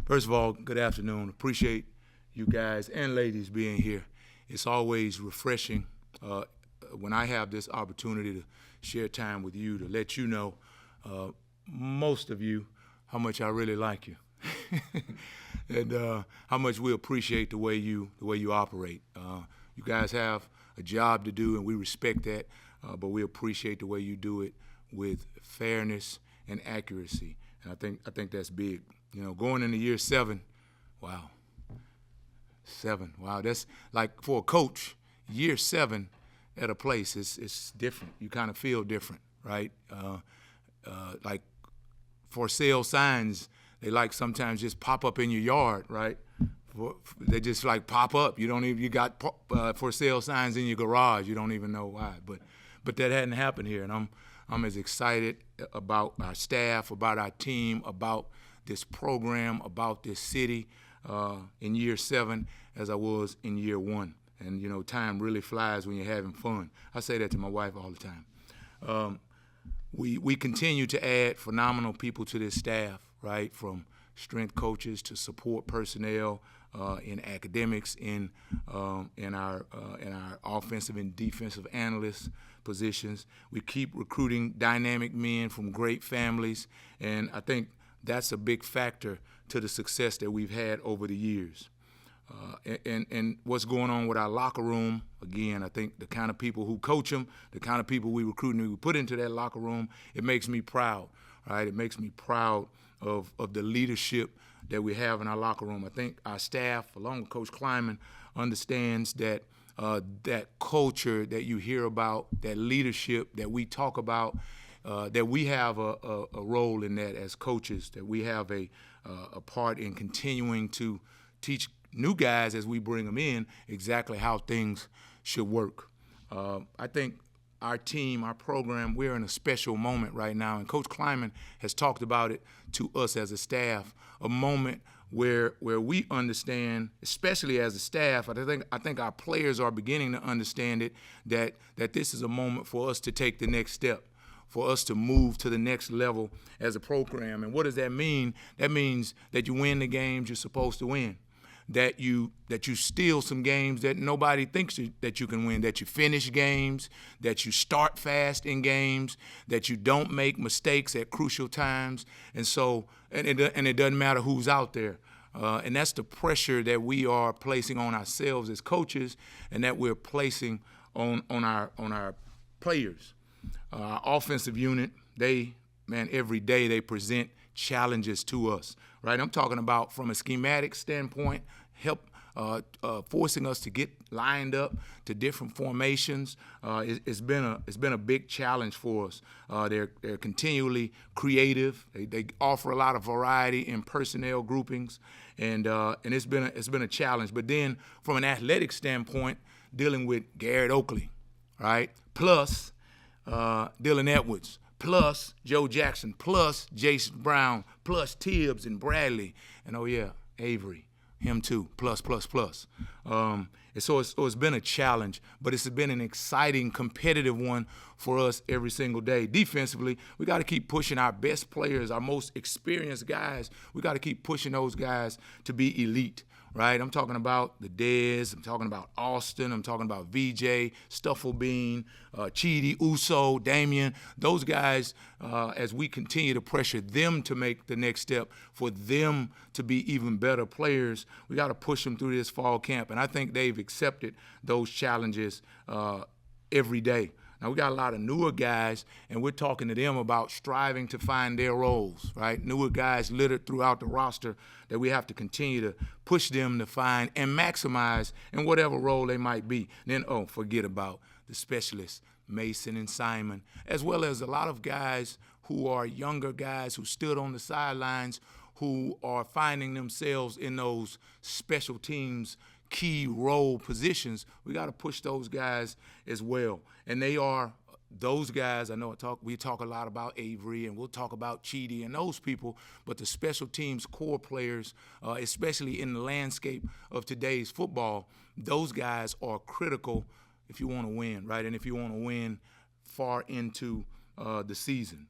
First of all, good afternoon. Appreciate you guys and ladies being here. It's always refreshing when I have this opportunity to share time with you, to let you know, most of you, how much I really like you. And how much we appreciate the way you operate. You guys have a job to do, and we respect that, but we appreciate the way you do it with fairness and accuracy. And I think that's big. You know, going into year 7, wow. 7, wow. That's like for a coach, year 7 at a place, it's different. You kind of feel different, right? Like for sale signs, they like sometimes just pop up in your yard, right? They just like pop up. You got for sale signs in your garage. You don't even know why. But that hadn't happened here, and I'm as excited about our staff, about our team, about this program, about this city in year 7 as I was in year 1. And you know, time really flies when you're having fun. I say that to my wife all the time. We continue to add phenomenal people to this staff, right? From strength coaches to support personnel in academics, in our offensive and defensive analyst positions. We keep recruiting dynamic men from great families, and I think that's a big factor to the success that we've had over the years. And what's going on with our locker room, again, I think the kind of people who coach them, the kind of people we recruit and we put into that locker room, it makes me proud, right? It makes me proud of the leadership that we have in our locker room. I think our staff, along with Coach Kleiman, understands that that culture that you hear about, that leadership that we talk about, that we have a role in that as coaches, that we have a part in continuing to teach new guys as we bring them in exactly how things should work. I think our team, our program, we're in a special moment right now, and Coach Kleiman has talked about it to us as a staff, a moment where we understand, especially as a staff, I think our players are beginning to understand it, that this is a moment for us to take the next step, for us to move to the next level as a program. And what does that mean? That means that you win the games you're supposed to win, that you steal some games that nobody thinks that you can win, that you finish games, that you start fast in games, that you don't make mistakes at crucial times. And so, and it doesn't matter who's out there. And that's the pressure that we are placing on ourselves as coaches, and that we're placing on our players. Our offensive unit, every day they present challenges to us, right? I'm talking about from a schematic standpoint, forcing us to get lined up to different formations. It's been a big challenge for us. They're continually creative. They offer a lot of variety in personnel groupings, and it's been a challenge. But then from an athletic standpoint, dealing with Garrett Oakley, right? Plus Dylan Edwards, plus Joe Jackson, plus Jason Brown, plus Tibbs and Bradley, and oh yeah, Avery, him too, plus. And so it's been a challenge, but it's been an exciting, competitive one for us every single day. Defensively, we got to keep pushing our best players, our most experienced guys. We got to keep pushing those guys to be elite. Right, I'm talking about the Dez, I'm talking about Austin, I'm talking about VJ, Stufflebean, Chidi, Uso, Damian. Those guys, as we continue to pressure them to make the next step, for them to be even better players, we got to push them through this fall camp. And I think they've accepted those challenges every day. Now, we got a lot of newer guys, and we're talking to them about striving to find their roles, right? Newer guys littered throughout the roster that we have to continue to push them to find and maximize in whatever role they might be. And then, forget about the specialists, Mason and Simon, as well as a lot of guys who are younger guys who stood on the sidelines, who are finding themselves in those special teams key role positions. We got to push those guys as well. And they are those guys. I know we talk a lot about Avery, and we'll talk about Chidi and those people, but the special teams core players, especially in the landscape of today's football, those guys are critical if you want to win, right? And if you want to win far into the season.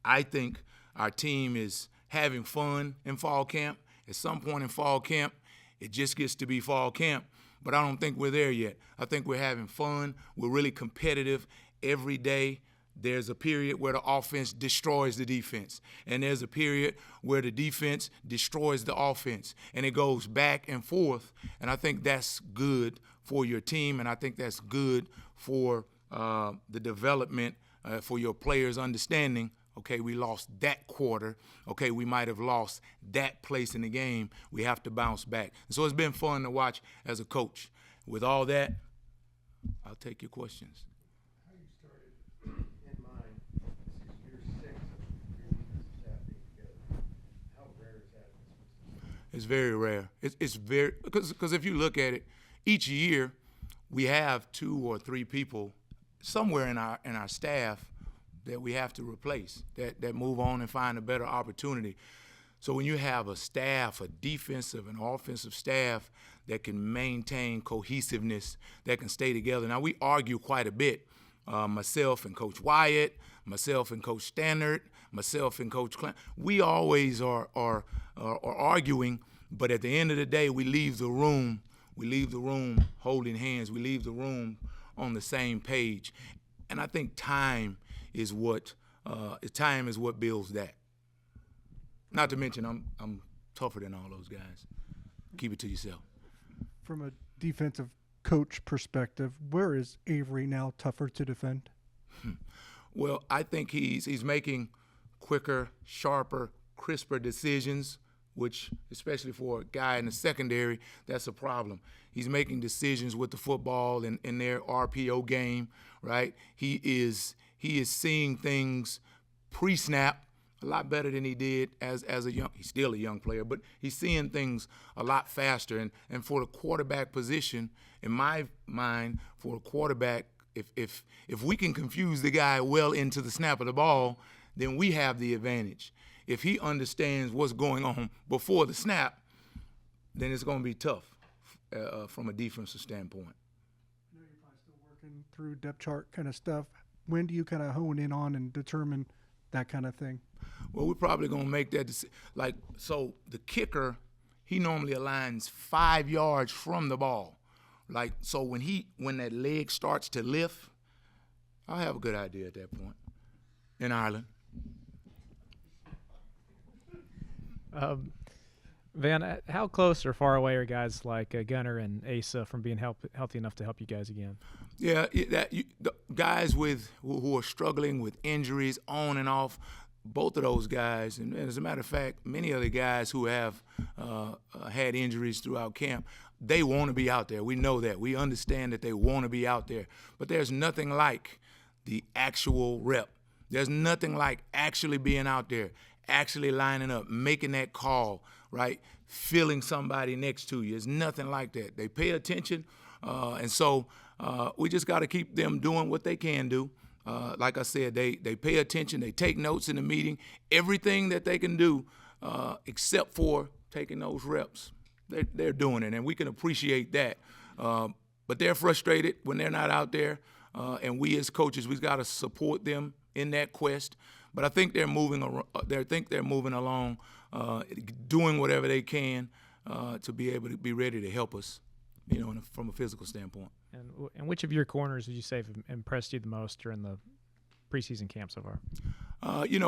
I think our team is having fun in fall camp, At some point in fall camp, it just gets to be fall camp, but I don't think we're there yet. I think we're having fun. We're really competitive every day. There's a period where the offense destroys the defense, and there's a period where the defense destroys the offense, and it goes back and forth, and I think that's good for your team, and I think that's good for the development, for your players understanding, okay, we lost that quarter, okay, we might have lost that place in the game, we have to bounce back. And so it's been fun to watch as a coach. With all that, I'll take your questions. It's very rare. It's very because if you look at it, each year we have 2 or 3 people somewhere in our staff that we have to replace, that move on and find a better opportunity. So when you have a staff, a defensive and offensive staff that can maintain cohesiveness, that can stay together. Now we argue quite a bit. Myself and Coach Wyatt, myself and Coach Stannard, myself and Coach Clint, we always are arguing, but at the end of the day, we leave the room holding hands. We leave the room on the same page. And I think time is what builds that. Not to mention I'm tougher than all those guys. Keep it to yourself. From a defensive coach perspective, where is Avery now tougher to defend? Well, I think he's making quicker, sharper, crisper decisions, which, especially for a guy in the secondary, that's a problem. He's making decisions with the football in their RPO game, right? He is seeing things pre-snap a lot better than he did as a young. He's still a young player, but he's seeing things a lot faster. And for the quarterback position, in my mind, for a quarterback, if we can confuse the guy well into the snap of the ball, then we have the advantage. If he understands what's going on before the snap, then it's going to be tough from a defensive standpoint. I know you're probably still working through depth chart kind of stuff. When do you kind of hone in on and determine that kind of thing? Well, we're probably going to make that decision. So the kicker, he normally aligns 5 yards from the ball. So when that leg starts to lift, I'll have a good idea at that point in Ireland. Van, how close or far away are guys like Gunnar and Asa from being healthy enough to help you guys again? Yeah, the guys who are struggling with injuries on and off, both of those guys, and as a matter of fact, many of the guys who have had injuries throughout camp, they want to be out there. We know that. We understand that they want to be out there. But there's nothing like the actual rep. There's nothing like actually being out there, actually lining up, making that call, right? Feeling somebody next to you. There's nothing like that. They pay attention, and so we just got to keep them doing what they can do. Like I said, they pay attention. They take notes in the meeting. Everything that they can do except for taking those reps, they're doing it, and we can appreciate that. But they're frustrated when they're not out there, and we as coaches, we've got to support them in that quest. But I think they're moving along, doing whatever they can to be able to be ready to help us, from a physical standpoint. And which of your corners would you say have impressed you the most during the preseason camp so far?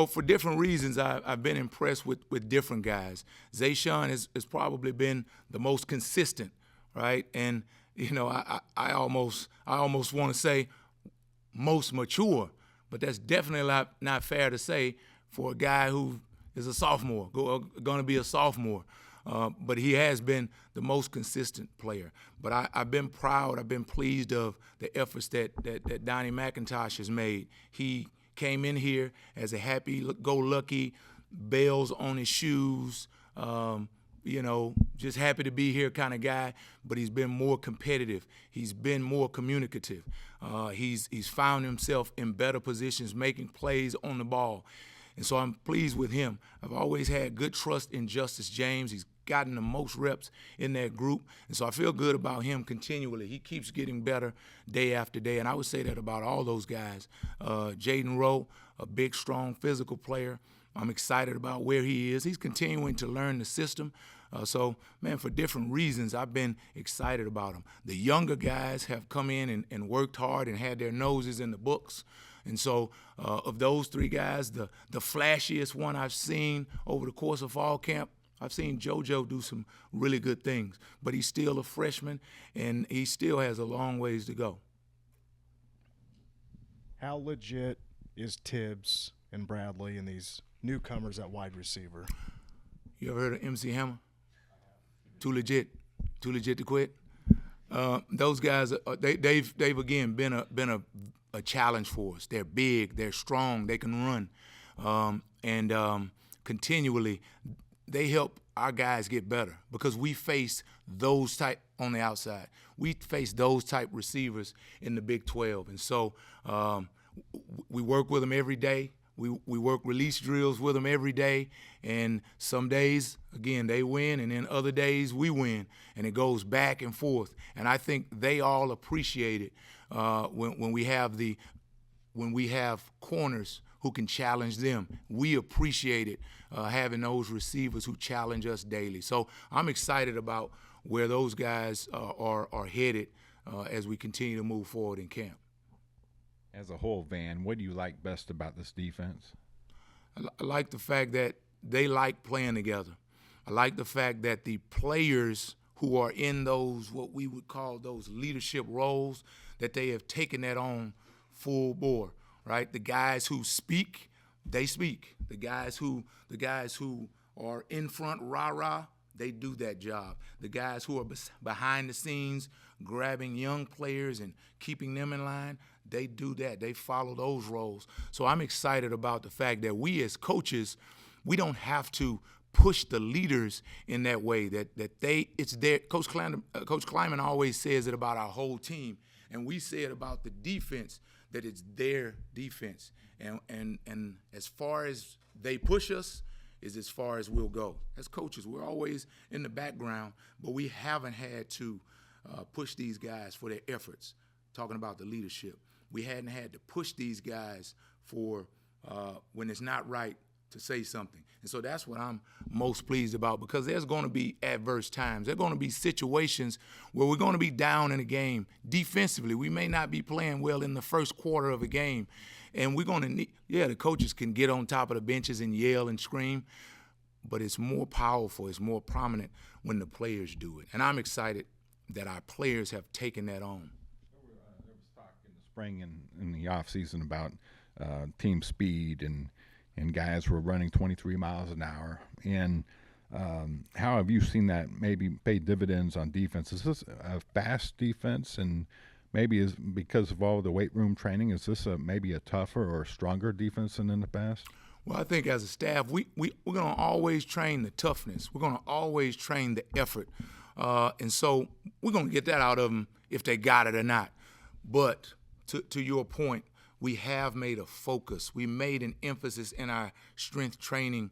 For different reasons, I've been impressed with different guys. Zayshawn has probably been the most consistent, right? And I almost want to say most mature, but that's definitely not fair to say for a guy who is a sophomore, going to be a sophomore. But he has been the most consistent player. But I've been proud, I've been pleased of the efforts that Donnie McIntosh has made. He came in here as a happy-go-lucky, bells on his shoes, just happy to be here kind of guy, but he's been more competitive. He's been more communicative. He's found himself in better positions, making plays on the ball. And so I'm pleased with him. I've always had good trust in Justice James. He's gotten the most reps in that group. And so I feel good about him continually. He keeps getting better day after day. And I would say that about all those guys. Jaden Rowe, a big, strong, physical player. I'm excited about where he is. He's continuing to learn the system. So, man, for different reasons, I've been excited about them. The younger guys have come in and worked hard and had their noses in the books. And so of those three guys, the flashiest one I've seen over the course of fall camp, I've seen JoJo do some really good things. But he's still a freshman, and he still has a long ways to go. How legit is Tibbs and Bradley and these newcomers at wide receiver? You ever heard of MC Hammer? Too legit to quit. Those guys, they've again been a challenge for us. They're big, they're strong, they can run, and continually they help our guys get better because we face those type on the outside. We face those type receivers in the Big 12, and so we work with them every day. We work release drills with them every day, and some days, again, they win, and then other days we win, and it goes back and forth. And I think they all appreciate it when we have corners who can challenge them. We appreciate it having those receivers who challenge us daily. So I'm excited about where those guys are headed as we continue to move forward in camp. As a whole, Van, what do you like best about this defense? I like the fact that they like playing together. I like the fact that the players who are in those, what we would call those leadership roles, that they have taken that on full bore, right? The guys who speak, they speak. The guys who are in front, rah-rah, they do that job. The guys who are behind the scenes, grabbing young players and keeping them in line, they do that. They follow those roles. So I'm excited about the fact that we as coaches, we don't have to push the leaders in that way, it's their, Coach Kleiman always says it about our whole team, and we say it about the defense, that it's their defense. And as far as they push us is as far as we'll go. As coaches, we're always in the background, but we haven't had to push these guys for their efforts, talking about the leadership. We hadn't had to push these guys for when it's not right to say something. And so that's what I'm most pleased about, because there's going to be adverse times. There are going to be situations where we're going to be down in a game defensively. We may not be playing well in the first quarter of a game. And we're going to need, the coaches can get on top of the benches and yell and scream, but it's more powerful, it's more prominent when the players do it. And I'm excited that our players have taken that on. There was talk in the spring and in the offseason about team speed and guys were running 23 miles an hour. And how have you seen that maybe pay dividends on defense? Is this a fast defense, and maybe is because of all the weight room training, is this maybe a tougher or stronger defense than in the past? Well, I think as a staff, we're going to always train the toughness. We're going to always train the effort. And so we're going to get that out of them if they got it or not. But to your point, we have made a focus. We made an emphasis in our strength training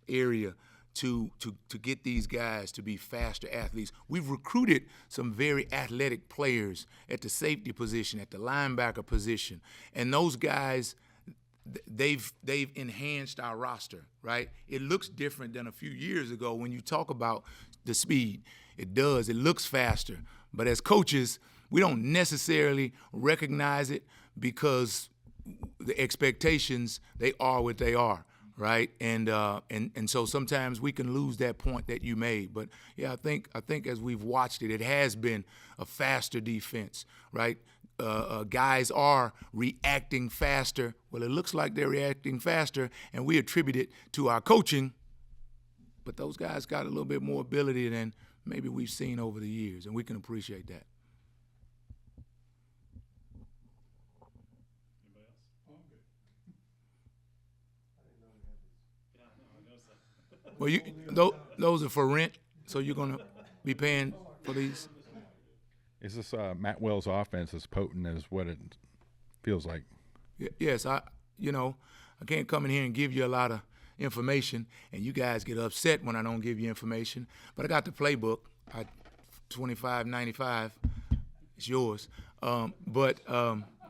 area to get these guys to be faster athletes. We've recruited some very athletic players at the safety position, at the linebacker position, and those guys, they've enhanced our roster, right? It looks different than a few years ago when you talk about the speed. It does. It looks faster. But as coaches, we don't necessarily recognize it because the expectations, they are what they are, right? And so sometimes we can lose that point that you made. But yeah, I think as we've watched it, it has been a faster defense, right? Guys are reacting faster. Well, it looks like they're reacting faster, and we attribute it to our coaching. But those guys got a little bit more ability than maybe we've seen over the years, and we can appreciate that. Well, those are for rent, so you're going to be paying for these? Is this Matt Wells' offense as potent as what it feels like? Yes, I can't come in here and give you a lot of information, and you guys get upset when I don't give you information. But I got the playbook. $25.95. It's yours.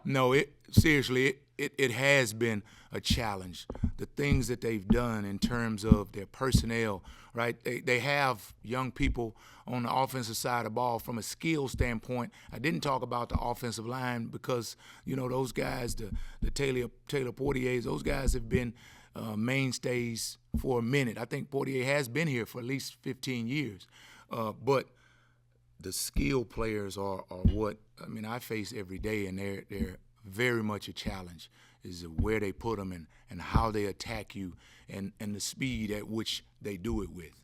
No, seriously, it has been a challenge. The things that they've done in terms of their personnel, right? They have young people on the offensive side of the ball from a skill standpoint. I didn't talk about the offensive line because, those guys, the Taylor Portiers, those guys have been mainstays for a minute. I think Portier has been here for at least 15 years. But the skill players are what I face every day, and they're very much a challenge, is where they put them and how they attack you and the speed at which they do it with.